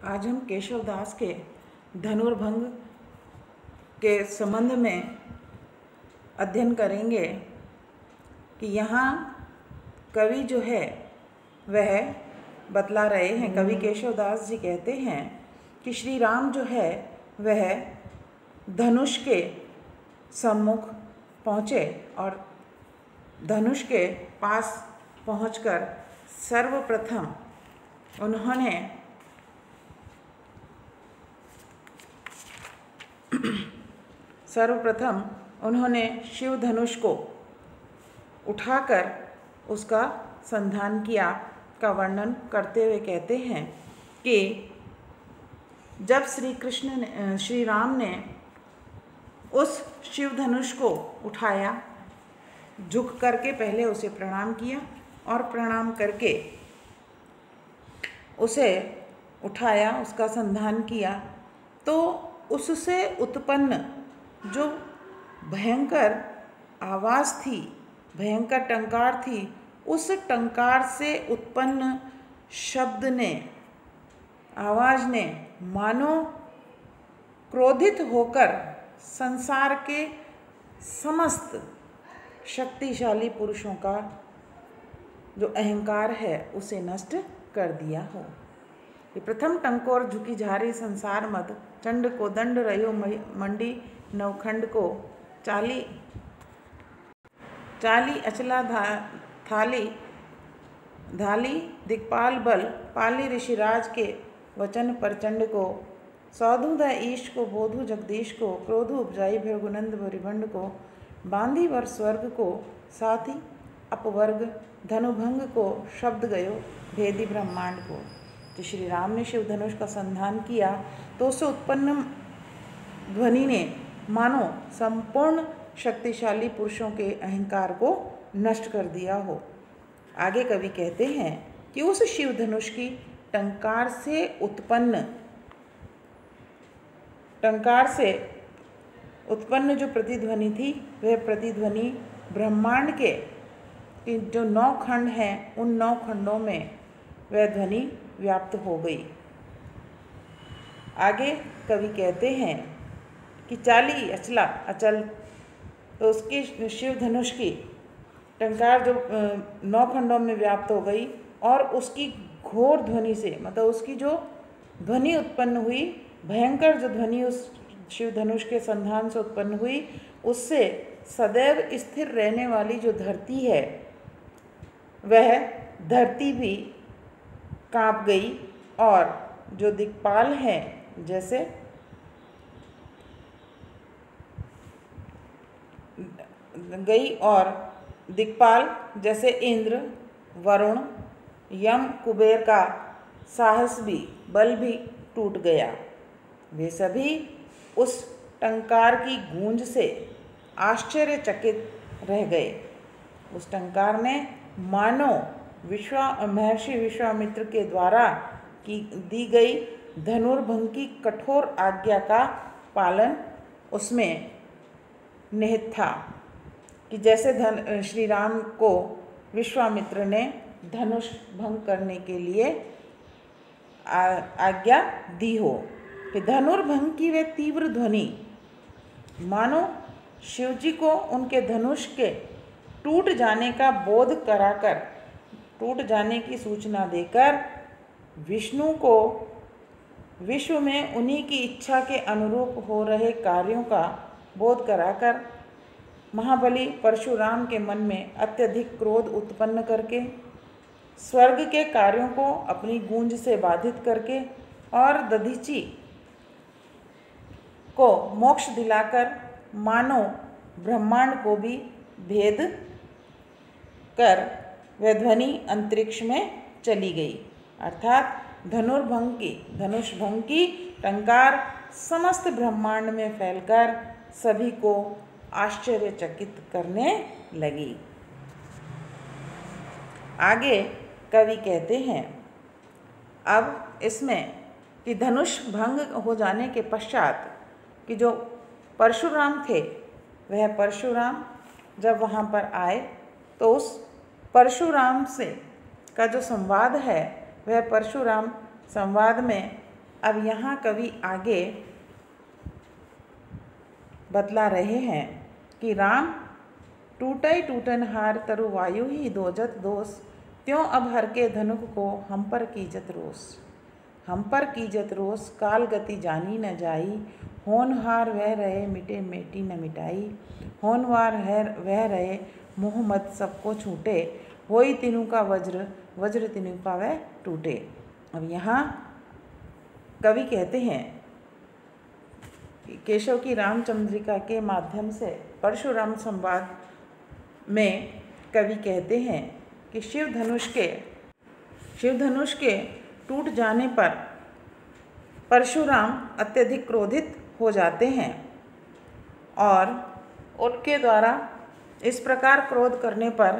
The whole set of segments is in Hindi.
आज हम केशव दास के धनुर्भंग के संबंध में अध्ययन करेंगे कि यहाँ कवि जो है वह बतला रहे हैं। कवि केशव दास जी कहते हैं कि श्री राम जो है वह धनुष के सम्मुख पहुँचे और धनुष के पास पहुंचकर सर्वप्रथम उन्होंने शिव धनुष को उठाकर उसका संधान किया का वर्णन करते हुए कहते हैं कि जब श्री राम ने उस शिव धनुष को उठाया, झुक करके पहले उसे प्रणाम किया और प्रणाम करके उसे उठाया, उसका संधान किया, तो उससे उत्पन्न जो भयंकर आवाज़ थी, भयंकर टंकार थी, उस टंकार से उत्पन्न शब्द ने, आवाज़ ने मानो क्रोधित होकर संसार के समस्त शक्तिशाली पुरुषों का जो अहंकार है उसे नष्ट कर दिया हो। ये प्रथम टंकोर झुकी झारी संसार मद, चंड को दंड रहो मंडी नवखंड को, चाली अचला थाली धाली दिक्पाल बल, पाली ऋषिराज के वचन प्रचंड को, सौधु द ईश को बोधु जगदीश को, क्रोधु उपजाई भृगुनंद भरिभंड को, बांधी वर स्वर्ग को, साथी अपवर्ग धनुभंग को, शब्द गयो भेदी ब्रह्मांड को। तो श्री राम ने शिव धनुष का संधान किया तो उससे उत्पन्न ध्वनि ने मानो संपूर्ण शक्तिशाली पुरुषों के अहंकार को नष्ट कर दिया हो। आगे कवि कहते हैं कि उस शिव धनुष की टंकार से उत्पन्न जो प्रतिध्वनि थी, वह प्रतिध्वनि ब्रह्मांड के जो 9 खंड हैं, उन 9 खंडों में वह ध्वनि व्याप्त हो गई। आगे कवि कहते हैं कि चाली अचल, तो उसकी शिव धनुष की टंकार जो 9 खंडों में व्याप्त हो गई और उसकी घोर ध्वनि से, मतलब उसकी जो ध्वनि उत्पन्न हुई, भयंकर जो ध्वनि उस शिव धनुष के संधान से उत्पन्न हुई, उससे सदैव स्थिर रहने वाली जो धरती है, वह धरती भी कांप गई और जो दिक्पाल हैं, जैसे गई और दिक्पाल जैसे इंद्र, वरुण, यम, कुबेर का साहस भी, बल भी टूट गया। वे सभी उस टंकार की गूंज से आश्चर्यचकित रह गए। उस टंकार ने मानो महर्षि विश्वामित्र के द्वारा दी गई धनुर्भंग की कठोर आज्ञा का पालन उसमें निहित था, कि जैसे श्री राम को विश्वामित्र ने धनुष भंग करने के लिए आज्ञा दी हो, कि धनुर्भंग की वे तीव्र ध्वनि मानो शिवजी को उनके धनुष के टूट जाने का बोध कराकर, टूट जाने की सूचना देकर, विष्णु को विश्व में उन्हीं की इच्छा के अनुरूप हो रहे कार्यों का बोध कराकर, महाबली परशुराम के मन में अत्यधिक क्रोध उत्पन्न करके, स्वर्ग के कार्यों को अपनी गूंज से बाधित करके और दधीची को मोक्ष दिलाकर मानो ब्रह्मांड को भी भेद कर वह ध्वनि अंतरिक्ष में चली गई। अर्थात धनुष भंग की टंकार समस्त ब्रह्मांड में फैलकर सभी को आश्चर्यचकित करने लगी। आगे कवि कहते हैं अब इसमें कि धनुष भंग हो जाने के पश्चात कि जो परशुराम थे, वह परशुराम जब वहाँ पर आए तो उस परशुराम से का जो संवाद है, वह परशुराम संवाद में अब यहाँ कवि आगे बतला रहे हैं कि राम टूटई टूटनहार तरु वायु ही दोजत दोष, त्यों अब हर के धनुक को हम पर कीजत रोष। हम पर कीजत रोष काल गति जानी न जाई, होनहार वह रहे मिटे मेटी न मिटाई। होनवार है वह रहे मोह मत सबको छूटे, होई तिनु का वज्र वज्र तिनु का वह टूटे। अब यहाँ कवि कहते हैं कि केशव की रामचंद्रिका के माध्यम से परशुराम संवाद में कवि कहते हैं कि शिव धनुष के टूट जाने पर परशुराम अत्यधिक क्रोधित हो जाते हैं और उनके द्वारा इस प्रकार क्रोध करने पर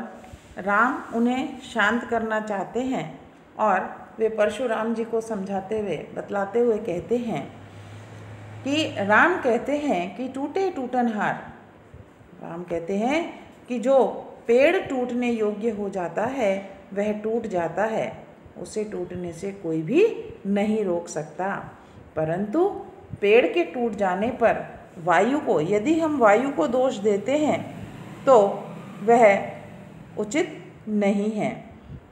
राम उन्हें शांत करना चाहते हैं और वे परशुराम जी को समझाते हुए बतलाते हुए कहते हैं कि राम कहते हैं कि टूटे टूटनहार। राम कहते हैं कि जो पेड़ टूटने योग्य हो जाता है वह टूट जाता है, उसे टूटने से कोई भी नहीं रोक सकता। परंतु पेड़ के टूट जाने पर वायु को, यदि हम वायु को दोष देते हैं तो वह उचित नहीं है।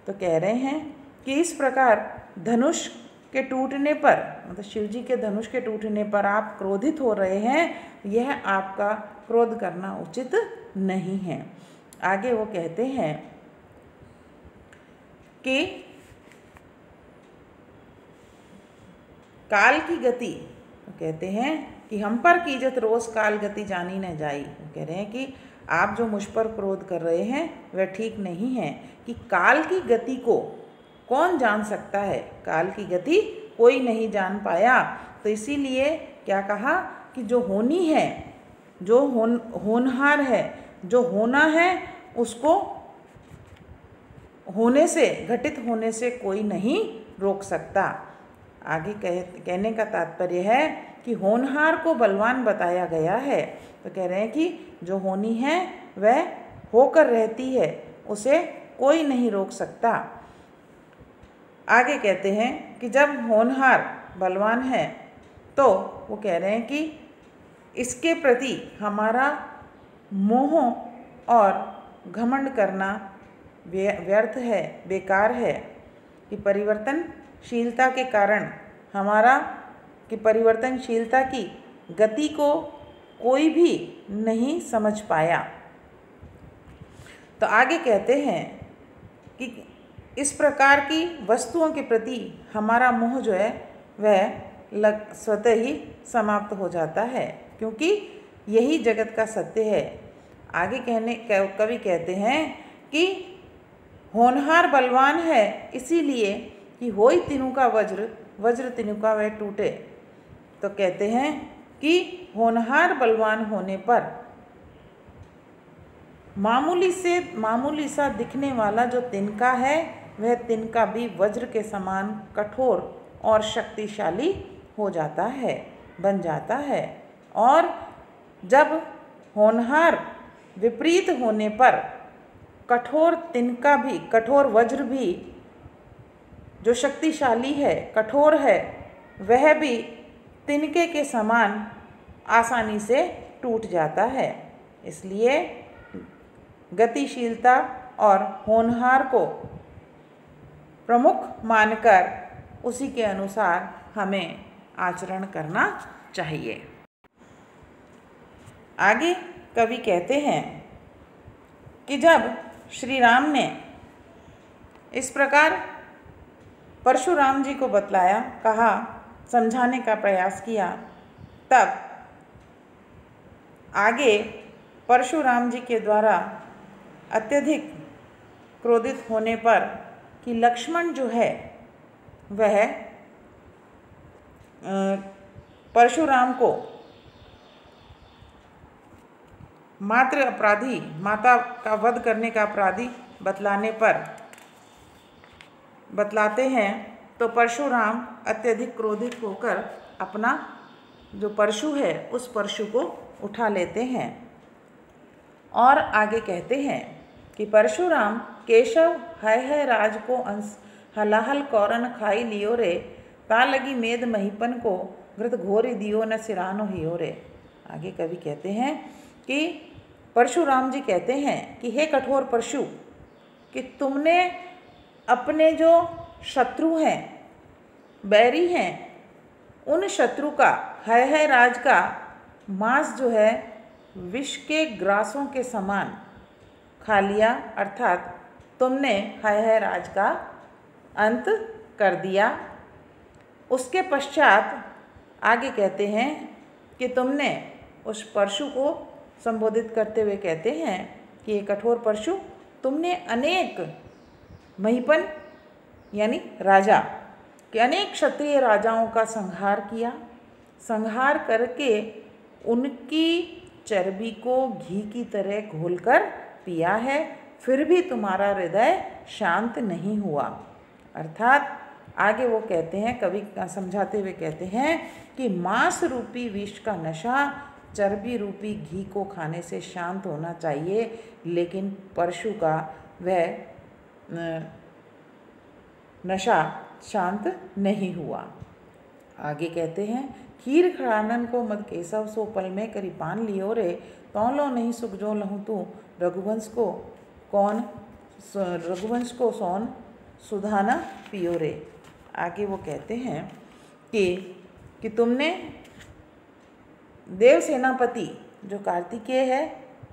तो कह रहे हैं कि इस प्रकार धनुष के टूटने पर, मतलब शिव जी के धनुष के टूटने पर आप क्रोधित हो रहे हैं, यह आपका क्रोध करना उचित नहीं है। आगे वो कहते हैं कि काल की गति, वो कहते हैं कि हम पर कीजत रोष काल गति जानी न जाई। वो कह रहे हैं कि आप जो मुझ पर क्रोध कर रहे हैं वह ठीक नहीं है, कि काल की गति को कौन जान सकता है, काल की गति कोई नहीं जान पाया। तो इसीलिए क्या कहा कि जो होनी है, जो होनहार है, जो होना है, उसको होने से, घटित होने से कोई नहीं रोक सकता। आगे कहने का तात्पर्य है कि होनहार को बलवान बताया गया है। तो कह रहे हैं कि जो होनी है वह होकर रहती है, उसे कोई नहीं रोक सकता। आगे कहते हैं कि जब होनहार बलवान है तो वो कह रहे हैं कि इसके प्रति हमारा मोह और घमंड करना व्यर्थ है, बेकार है, कि परिवर्तनशीलता के कारण परिवर्तनशीलता की गति को कोई भी नहीं समझ पाया। तो आगे कहते हैं कि इस प्रकार की वस्तुओं के प्रति हमारा मोह जो है वह स्वतः ही समाप्त हो जाता है, क्योंकि यही जगत का सत्य है। आगे कवि कहते हैं कि होनहार बलवान है इसीलिए कि होई तिनु का वज्र वज्र तिनु का वह टूटे। तो कहते हैं कि होनहार बलवान होने पर मामूली सा दिखने वाला जो तिनका है वह तिनका भी वज्र के समान कठोर और शक्तिशाली हो जाता है, बन जाता है। और जब होनहार विपरीत होने पर कठोर तिनका भी, कठोर वज्र भी जो शक्तिशाली है, कठोर है, वह भी तिनके के समान आसानी से टूट जाता है। इसलिए गतिशीलता और होनहार को प्रमुख मानकर उसी के अनुसार हमें आचरण करना चाहिए। आगे कवि कहते हैं कि जब श्री राम ने इस प्रकार परशुराम जी को बतलाया, कहा, समझाने का प्रयास किया, तब आगे परशुराम जी के द्वारा अत्यधिक क्रोधित होने पर कि लक्ष्मण जो है वह परशुराम को माता का वध करने का अपराधी बतलाते हैं। तो परशुराम अत्यधिक क्रोधित होकर अपना जो परशु है उस परशु को उठा लेते हैं और आगे कहते हैं कि परशुराम केशव है राज को अंश हलाहल कौरन खाई लियो रे, ता लगी मेद महीपन को व्रत घोरी दियो न सिरानो हियो रे। आगे कवि कहते हैं कि परशुराम जी कहते हैं कि हे कठोर परशु, कि तुमने अपने जो शत्रु हैं, बैरी हैं, उन शत्रु का है राज का मांस जो है विष के ग्रासों के समान खा लिया, अर्थात तुमने है राज का अंत कर दिया। उसके पश्चात आगे कहते हैं कि तुमने उस परशु को संबोधित करते हुए कहते हैं कि ये कठोर परशु, तुमने अनेक महीपन यानी राजा कि अनेक क्षत्रिय राजाओं का संहार किया, संहार करके उनकी चर्बी को घी की तरह घोलकर पिया है, फिर भी तुम्हारा हृदय शांत नहीं हुआ। अर्थात आगे वो कहते हैं, कवि समझाते हुए कहते हैं कि मांस रूपी विष का नशा चर्बी रूपी घी को खाने से शांत होना चाहिए, लेकिन परशु का वह नशा शांत नहीं हुआ। आगे कहते हैं खीर खड़ानन को मद केशव सो पल में करी पान लियो रे, तौलो नहीं सुख जो लहूँ तू रघुवंश को सोन सुधाना पियो रे। आगे वो कहते हैं कि तुमने देव सेनापति जो कार्तिकेय है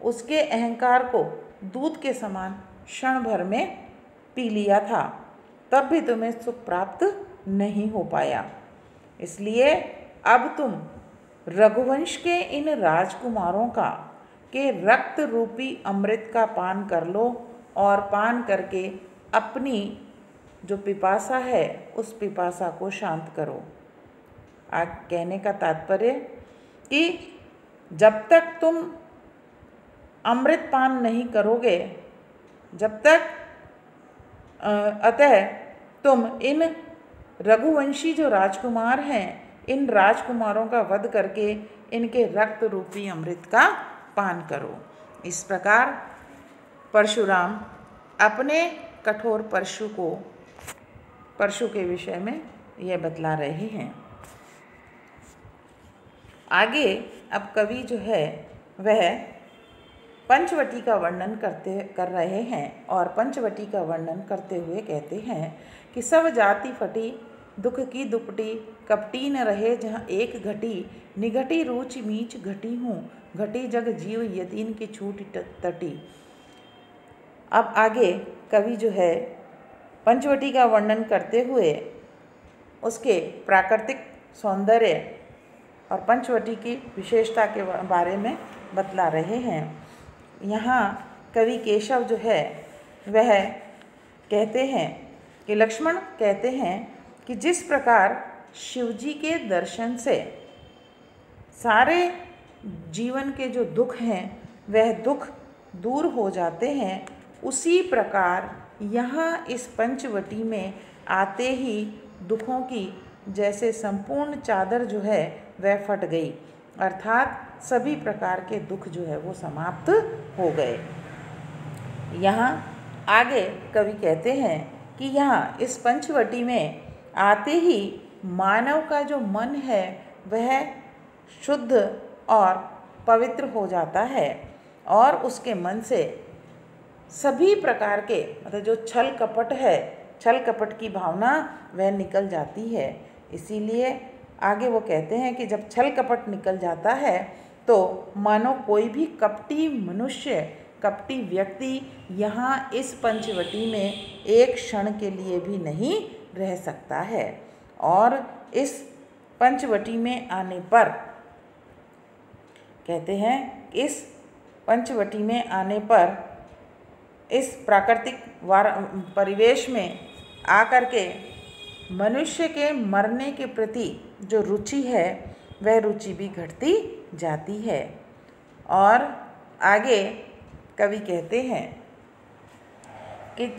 उसके अहंकार को दूध के समान क्षण भर में पी लिया था, तब भी तुम्हें सुख प्राप्त नहीं हो पाया। इसलिए अब तुम रघुवंश के इन राजकुमारों का के रक्त रूपी अमृत का पान कर लो और पान करके अपनी जो पिपासा है उस पिपासा को शांत करो। आज कहने का तात्पर्य कि जब तक तुम अमृत पान नहीं करोगे, जब तक अतः तुम इन रघुवंशी जो राजकुमार हैं, इन राजकुमारों का वध करके इनके रक्त रूपी अमृत का पान करो। इस प्रकार परशुराम अपने कठोर परशु के विषय में यह बतला रहे हैं। आगे अब कवि जो है वह पंचवटी का वर्णन कर रहे हैं और पंचवटी का वर्णन करते हुए कहते हैं कि सब जाति फटी दुख की दुपटी, कपटी न रहे जहाँ एक घटी, निघटी रूच मीच घटी हूँ, घटी जग जीव यतीन की छूट तटी। अब आगे कवि जो है पंचवटी का वर्णन करते हुए उसके प्राकृतिक सौंदर्य और पंचवटी की विशेषता के बारे में बतला रहे हैं। यहाँ कवि केशव जो है वह कहते हैं कि लक्ष्मण कहते हैं कि जिस प्रकार शिवजी के दर्शन से सारे जीवन के जो दुख हैं वह दुख दूर हो जाते हैं, उसी प्रकार यहाँ इस पंचवटी में आते ही दुखों की जैसे संपूर्ण चादर जो है वह फट गई, अर्थात सभी प्रकार के दुख जो है वो समाप्त हो गए। यहाँ आगे कवि कहते हैं कि यहाँ इस पंचवटी में आते ही मानव का जो मन है वह शुद्ध और पवित्र हो जाता है और उसके मन से सभी प्रकार के मतलब जो छल कपट है, छल कपट की भावना वह निकल जाती है। इसीलिए आगे वो कहते हैं कि जब छल कपट निकल जाता है तो मानो कोई भी कपटी मनुष्य, कपटी व्यक्ति यहाँ इस पंचवटी में एक क्षण के लिए भी नहीं रह सकता है। और इस पंचवटी में आने पर कहते हैं इस पंचवटी में आने पर इस प्राकृतिक परिवेश में आकर के मनुष्य के मरने के प्रति जो रुचि है वह रुचि भी घटती जाती है। और आगे कवि कहते हैं कि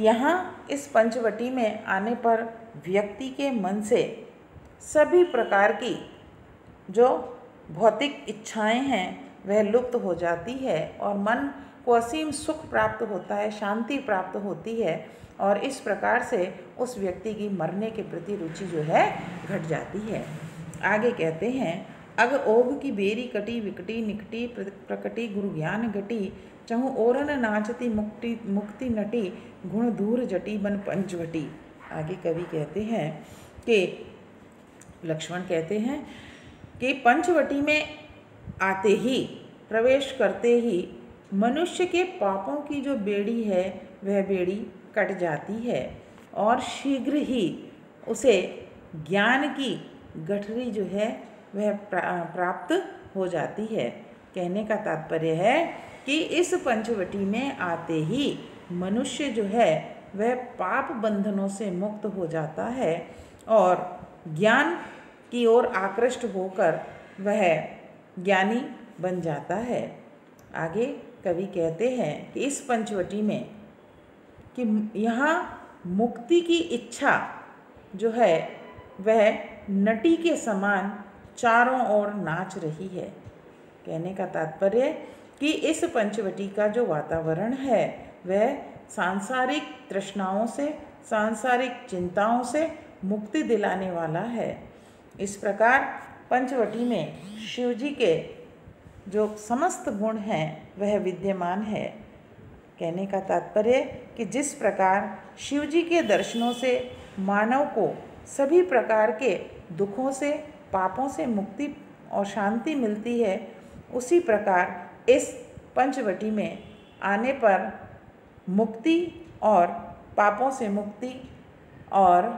यहाँ इस पंचवटी में आने पर व्यक्ति के मन से सभी प्रकार की जो भौतिक इच्छाएं हैं वह लुप्त हो जाती है और मन को असीम सुख प्राप्त होता है, शांति प्राप्त होती है। और इस प्रकार से उस व्यक्ति की मरने के प्रति रुचि जो है घट जाती है। आगे कहते हैं, अग ओघ की बेरी कटी विकटी निकटी प्रकटी गुरु ज्ञान घटी चहु ओरन नाचती मुक्ति नटी गुण दूर जटी बन पंचवटी। आगे कवि कहते हैं कि लक्ष्मण कहते हैं कि पंचवटी में आते ही, प्रवेश करते ही मनुष्य के पापों की जो बेड़ी है वह बेड़ी कट जाती है और शीघ्र ही उसे ज्ञान की गठरी जो है वह प्राप्त हो जाती है। कहने का तात्पर्य है कि इस पंचवटी में आते ही मनुष्य जो है वह पाप बंधनों से मुक्त हो जाता है और ज्ञान की ओर आकृष्ट होकर वह ज्ञानी बन जाता है। आगे कवि कहते हैं कि इस पंचवटी में कि यहाँ मुक्ति की इच्छा जो है वह नटी के समान चारों ओर नाच रही है। कहने का तात्पर्य कि इस पंचवटी का जो वातावरण है वह सांसारिक तृष्णाओं से, सांसारिक चिंताओं से मुक्ति दिलाने वाला है। इस प्रकार पंचवटी में शिवजी के जो समस्त गुण हैं वह विद्यमान है। कहने का तात्पर्य कि जिस प्रकार शिवजी के दर्शनों से मानव को सभी प्रकार के दुखों से, पापों से मुक्ति और शांति मिलती है, उसी प्रकार इस पंचवटी में आने पर मुक्ति और पापों से मुक्ति और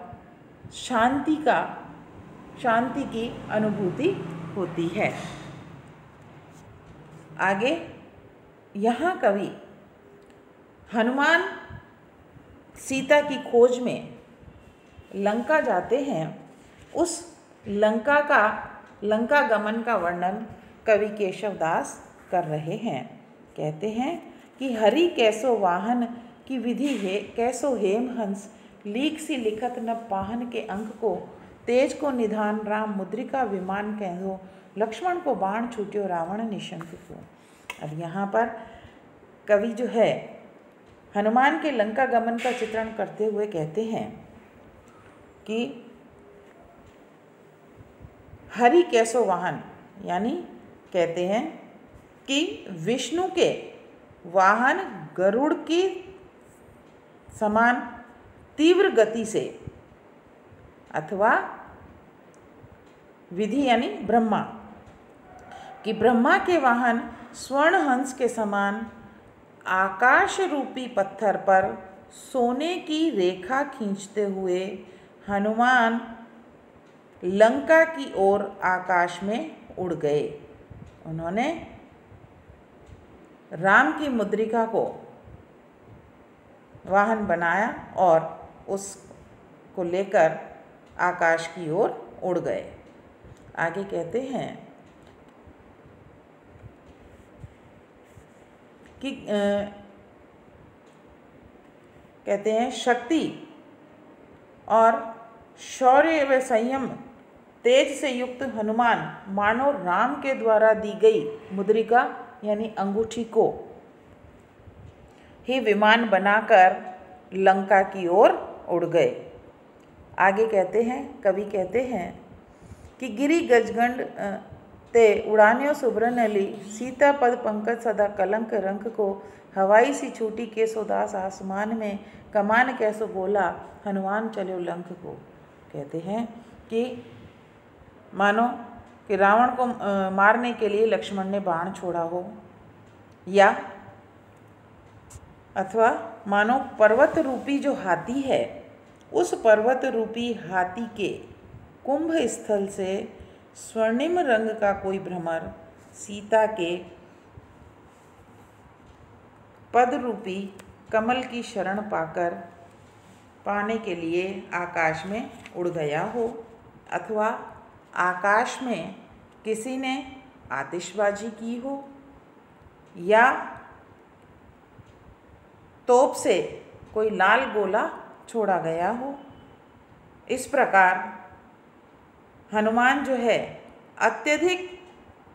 शांति की अनुभूति होती है। आगे यहाँ कवि हनुमान सीता की खोज में लंका जाते हैं, उस लंका गमन का वर्णन कवि केशवदास कर रहे हैं। कहते हैं कि हरि कैसो वाहन की विधि है, कैसो हेम हंस लीक सी लिखत न पाहन के अंक को, तेज को निधान राम मुद्रिका विमान कहो, लक्ष्मण को बाण छूट्यो रावण निशंक को। अब यहाँ पर कवि जो है हनुमान के लंका गमन का चित्रण करते हुए कहते हैं कि हरि कैसो वाहन, यानी कहते हैं कि विष्णु के वाहन गरुड़ की समान तीव्र गति से, अथवा विधि यानी ब्रह्मा कि ब्रह्मा के वाहन स्वर्ण हंस के समान आकाश रूपी पत्थर पर सोने की रेखा खींचते हुए हनुमान लंका की ओर आकाश में उड़ गए। उन्होंने राम की मुद्रिका को वाहन बनाया और उसको लेकर आकाश की ओर उड़ गए। आगे कहते हैं कि कहते हैं शक्ति और शौर्य व संयम तेज से युक्त हनुमान मानो राम के द्वारा दी गई मुद्रिका यानी अंगूठी को ही विमान बनाकर लंका की ओर उड़ गए। आगे कहते हैं, कवि कहते हैं कि गिरी गजगंड ते उड़ान्यो सुब्रन अली सीता पद पंकज सदा कलंक रंक को, हवाई सी छूटी केसोदास आसमान में कमान कैसो बोला हनुमान चलो लंक को। कहते हैं कि मानो कि रावण को मारने के लिए लक्ष्मण ने बाण छोड़ा हो, या अथवा मानो पर्वत रूपी जो हाथी है उस पर्वत रूपी हाथी के कुंभ स्थल से स्वर्णिम रंग का कोई भ्रमर सीता के पद रूपी कमल की शरण पाने के लिए आकाश में उड़ गया हो, अथवा आकाश में किसी ने आतिशबाजी की हो, या तोप से कोई लाल गोला छोड़ा गया हो। इस प्रकार हनुमान जो है अत्यधिक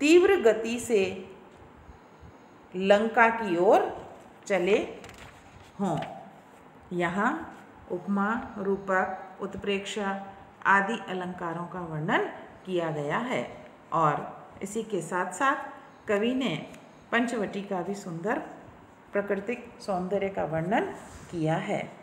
तीव्र गति से लंका की ओर चले हों। यहाँ उपमा, रूपक, उत्प्रेक्षा आदि अलंकारों का वर्णन किया गया है और इसी के साथ साथ कवि ने पंचवटी का भी सुंदर प्राकृतिक सौंदर्य का वर्णन किया है।